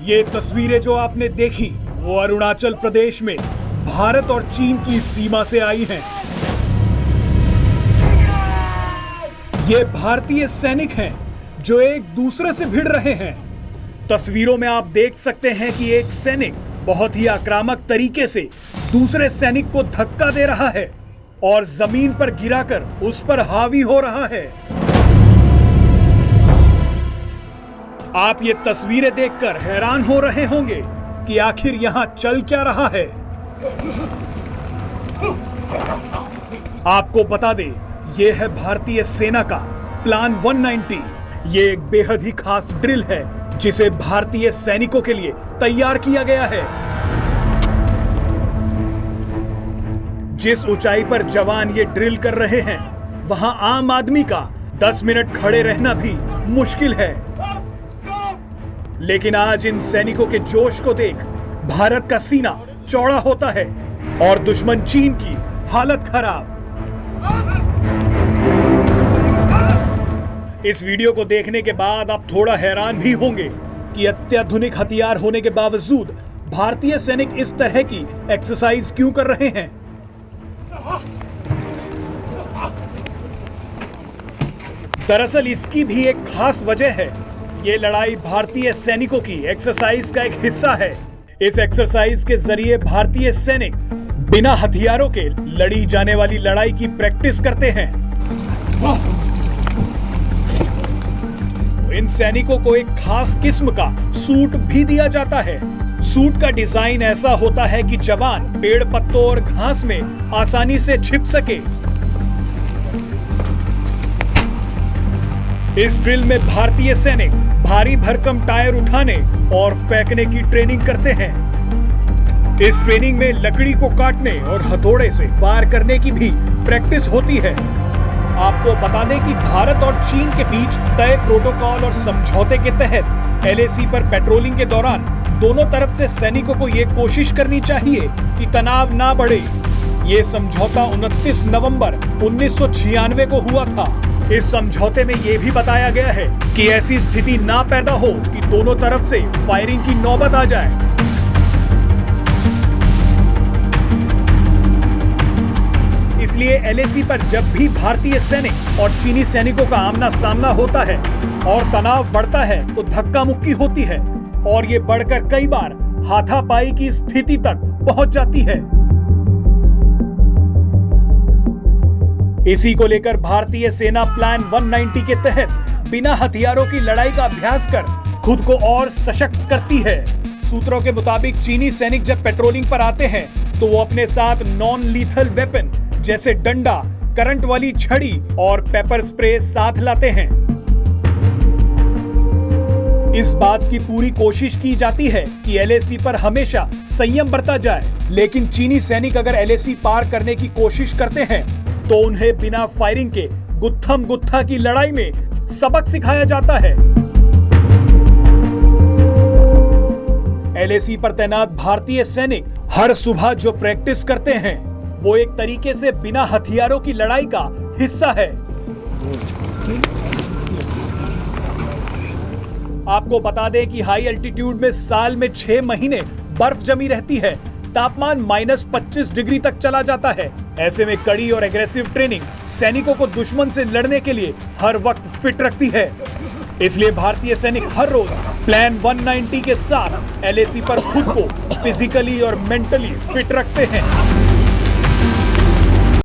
ये तस्वीरें जो आपने देखी वो अरुणाचल प्रदेश में भारत और चीन की सीमा से आई हैं। ये भारतीय सैनिक हैं जो एक दूसरे से भिड़ रहे हैं। तस्वीरों में आप देख सकते हैं कि एक सैनिक बहुत ही आक्रामक तरीके से दूसरे सैनिक को धक्का दे रहा है और जमीन पर गिराकर उस पर हावी हो रहा है। आप ये तस्वीरें देखकर हैरान हो रहे होंगे कि आखिर यहां चल क्या रहा है। आपको बता दें, यह है भारतीय सेना का प्लान 190। ये एक बेहद ही खास ड्रिल है जिसे भारतीय सैनिकों के लिए तैयार किया गया है। जिस ऊंचाई पर जवान ये ड्रिल कर रहे हैं, वहां आम आदमी का 10 मिनट खड़े रहना भी मुश्किल है। लेकिन आज इन सैनिकों के जोश को देख भारत का सीना चौड़ा होता है और दुश्मन चीन की हालत खराब। इस वीडियो को देखने के बाद आप थोड़ा हैरान भी होंगे कि अत्याधुनिक हथियार होने के बावजूद भारतीय सैनिक इस तरह की एक्सरसाइज क्यों कर रहे हैं। दरअसल इसकी भी एक खास वजह है। ये लड़ाई भारतीय सैनिकों की एक्सरसाइज का एक हिस्सा है। इस एक्सरसाइज के जरिए भारतीय सैनिक बिना हथियारों के लड़ी जाने वाली लड़ाई की प्रैक्टिस करते हैं। इन सैनिकों को एक खास किस्म का सूट भी दिया जाता है। सूट का डिजाइन ऐसा होता है कि जवान पेड़ पत्तों और घास में आसानी से छिप सके। इस ड्रिल में भारतीय सैनिक भारी भरकम टायर उठाने और फेंकने की ट्रेनिंग करते हैं। इस ट्रेनिंग में लकड़ी को काटने और हथौड़े से वार करने की भी प्रैक्टिस होती है। आपको बता दें कि भारत और चीन के बीच तय प्रोटोकॉल और समझौते के तहत LAC पर पेट्रोलिंग के दौरान दोनों तरफ से सैनिकों को यह कोशिश करनी चाहिए कि तनाव ना बढ़े। ये समझौता 29 नवंबर 1996 को हुआ था। इस समझौते में यह भी बताया गया है कि ऐसी स्थिति ना पैदा हो कि दोनों तरफ से फायरिंग की नौबत आ जाए। इसलिए LAC पर जब भी भारतीय सैनिक और चीनी सैनिकों का आमना सामना होता है और तनाव बढ़ता है तो धक्का मुक्की होती है और ये बढ़कर कई बार हाथापाई की स्थिति तक पहुंच जाती है। इसी को लेकर भारतीय सेना प्लान 190 के तहत बिना हथियारों की लड़ाई का अभ्यास कर खुद को और सशक्त करती है। सूत्रों के मुताबिक चीनी सैनिक जब पेट्रोलिंग पर आते हैं तो वो अपने साथ नॉन लीथल वेपन जैसे डंडा, करंट वाली छड़ी और पेपर स्प्रे साथ लाते हैं। इस बात की पूरी कोशिश की जाती है कि LAC पर हमेशा संयम बरता जाए, लेकिन चीनी सैनिक अगर LAC पार करने की कोशिश करते हैं तो उन्हें बिना फायरिंग के गुत्थम गुत्था की लड़ाई में सबक सिखाया जाता है। LAC पर तैनात भारतीय सैनिक हर सुबह जो प्रैक्टिस करते हैं वो एक तरीके से बिना हथियारों की लड़ाई का हिस्सा है। आपको बता दें कि हाई एल्टीट्यूड में साल में 6 महीने बर्फ जमी रहती है। तापमान -25 डिग्री तक चला जाता है। ऐसे में कड़ी और एग्रेसिव ट्रेनिंग सैनिकों को दुश्मन से लड़ने के लिए हर वक्त फिट रखती है। इसलिए भारतीय सैनिक हर रोज प्लान 190 के साथ LAC पर खुद को फिजिकली और मेंटली फिट रखते हैं।